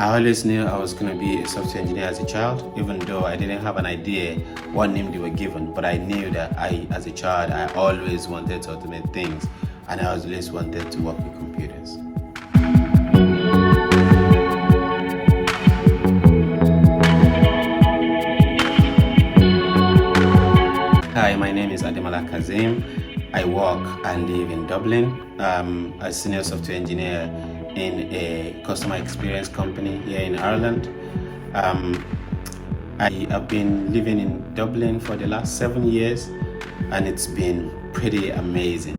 I always knew I was going to be a software engineer as a child, even though I didn't have an idea what name they were given. But I knew that as a child, I always wanted to automate things, and I always wanted to work with computers. Hi, my name is Ademola Kazeem. I work and live in Dublin as senior software engineer in a customer experience company here in Ireland. I have been living in Dublin for the last 7 years, and it's been pretty amazing.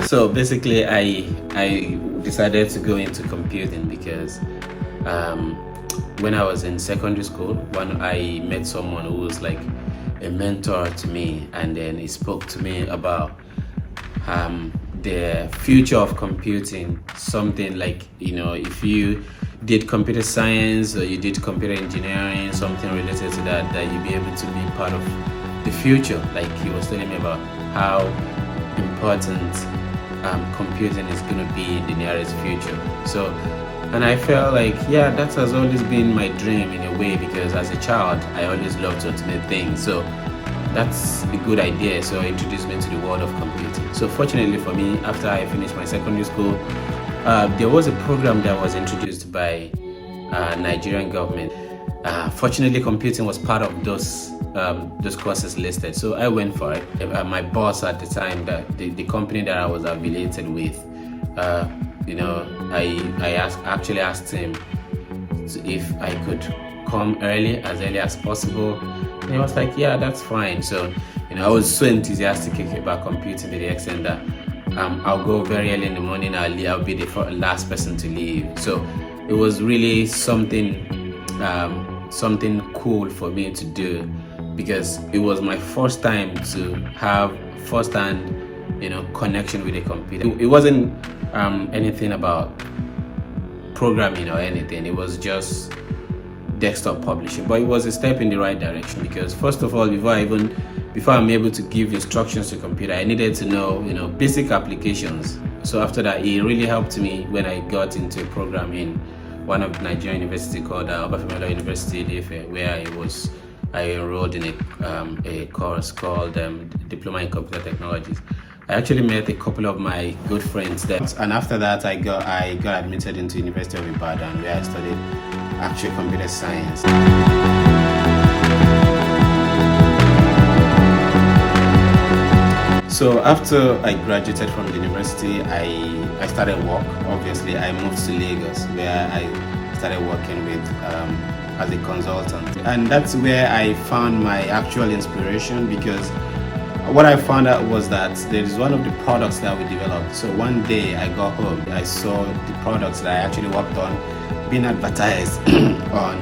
So basically, I decided to go into computing because when I was in secondary school, when I met someone who was like a mentor to me, and then he spoke to me about the future of computing, something like, if you did computer science or you did computer engineering, something related to that you'd be able to be part of the future. Like, he was telling me about how important computing is going to be in the nearest future. And I felt like, yeah, that has always been my dream in a way, because as a child, I always loved to automate things. So that's a good idea. So it introduced me to the world of computing. So fortunately for me, after I finished my secondary school, there was a program that was introduced by Nigerian government. Fortunately, computing was part of those courses listed. So I went for it. My boss at the time, the company that I was affiliated with, I actually asked him if I could come early as possible. And he was like, yeah, that's fine. So, I was so enthusiastic about computing to the extent that I'll go very early in the morning. I'll be the last person to leave. So it was really something cool for me to do, because it was my first time to have first-hand connection with a computer. It wasn't anything about programming or anything. It was just desktop publishing, but it was a step in the right direction, because first of all, before I'm able to give instructions to computer, I needed to know basic applications. So after that, it really helped me when I got into a program in one of the Nigerian university called University Ife, where I enrolled in a course called Diploma in Computer Technologies. I actually met a couple of my good friends there, and after that I got admitted into University of Ibadan, where I studied actual computer science. So after I graduated from the university, I started work. Obviously, I moved to Lagos, where I started working with as a consultant, and that's where I found my actual inspiration, because what I found out was that there is one of the products that we developed. So one day I got home, I saw the products that I actually worked on being advertised on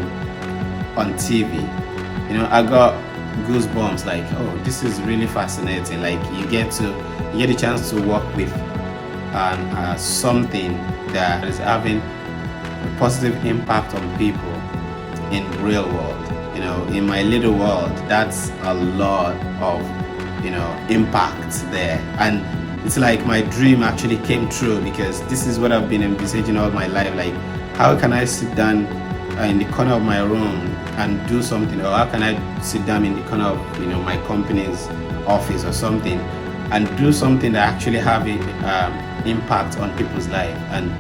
TV. I got goosebumps, like, oh, this is really fascinating. Like, you get the chance to work with something that is having a positive impact on people in the real world. In my little world, that's a lot of impact there, and it's like my dream actually came true, because this is what I've been envisaging all my life. Like, how can I sit down in the corner of my room and do something, or how can I sit down in the corner of my company's office or something and do something that actually have an impact on people's life? And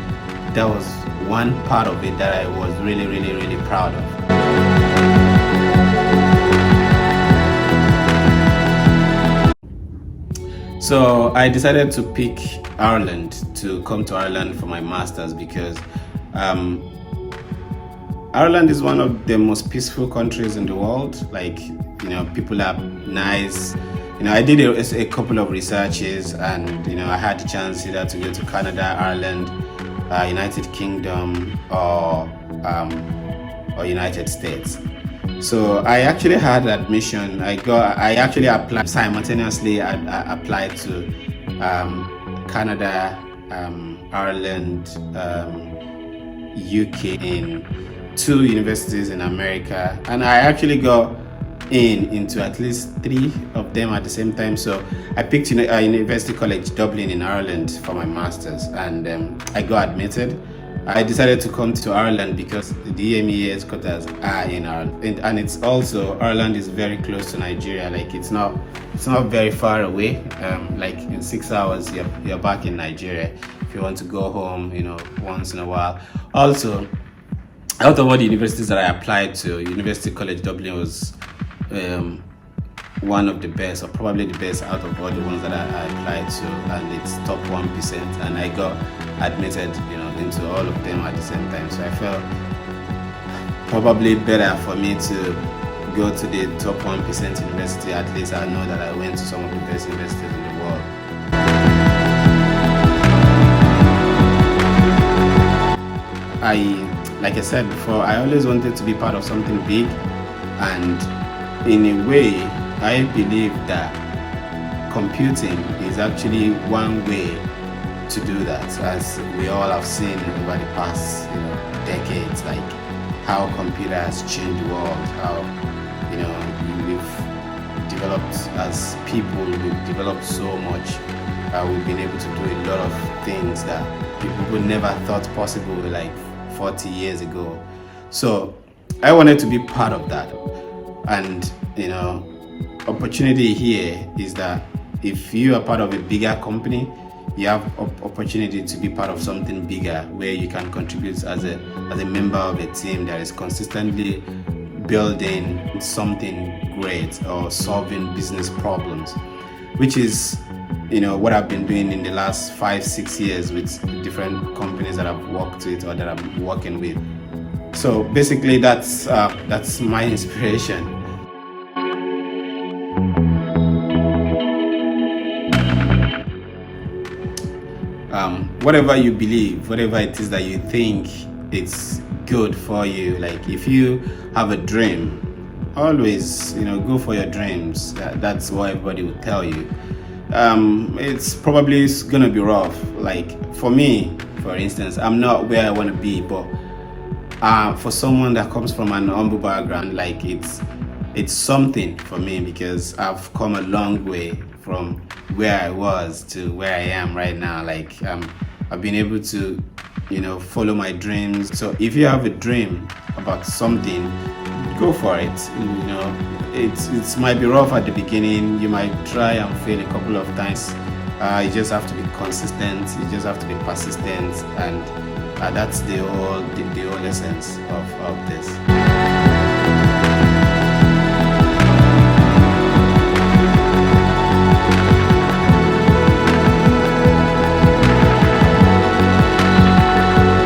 that was one part of it that I was really, really, really proud of. So I decided to pick Ireland, to come to Ireland for my master's, because Ireland is one of the most peaceful countries in the world. Like, people are nice. I did a couple of researches, and I had the chance either to go to Canada, Ireland, United Kingdom, or United States. So I actually had admission. I actually applied simultaneously. I applied to Canada, Ireland, UK, in 2 universities in America, and I actually got into at least 3 of them at the same time. So I picked University College Dublin in Ireland for my master's, and I got admitted. I decided to come to Ireland because the EMEA headquarters are in Ireland, and it's also, Ireland is very close to Nigeria. Like it's not very far away. Like in 6 hours you're back in Nigeria if you want to go home, once in a while. Also, out of all the universities that I applied to, University College Dublin was one of the best, or probably the best out of all the ones that I applied to, and it's top 1%, and I got admitted into all of them at the same time. So I felt probably better for me to go to the top 1% university. At least I know that I went to some of the best universities in the world. Like I said before, I always wanted to be part of something big, and in a way I believe that computing is actually one way to do that, as we all have seen over the past decades, like how computer has changed the world, how we've developed as people, we've developed so much, we've been able to do a lot of things that people would never thought possible like 40 years ago. So I wanted to be part of that, and opportunity here is that if you are part of a bigger company, you have opportunity to be part of something bigger where you can contribute as a member of a team that is consistently building something great or solving business problems, which is what I've been doing in the last 5-6 years with different companies that I've worked with or that I'm working with. So basically that's my inspiration. Whatever you believe, whatever it is that you think it's good for you, like if you have a dream, always go for your dreams. That's what everybody will tell you. It's probably gonna be rough. Like for me, for instance, I'm not where I want to be, but for someone that comes from an humble background, like it's something for me, because I've come a long way from where I was to where I am right now. Like I've been able to follow my dreams. So if you have a dream about something, go for it. It might be rough at the beginning, you might try and fail a couple of times. You just have to be consistent, you just have to be persistent, and that's the whole essence of this.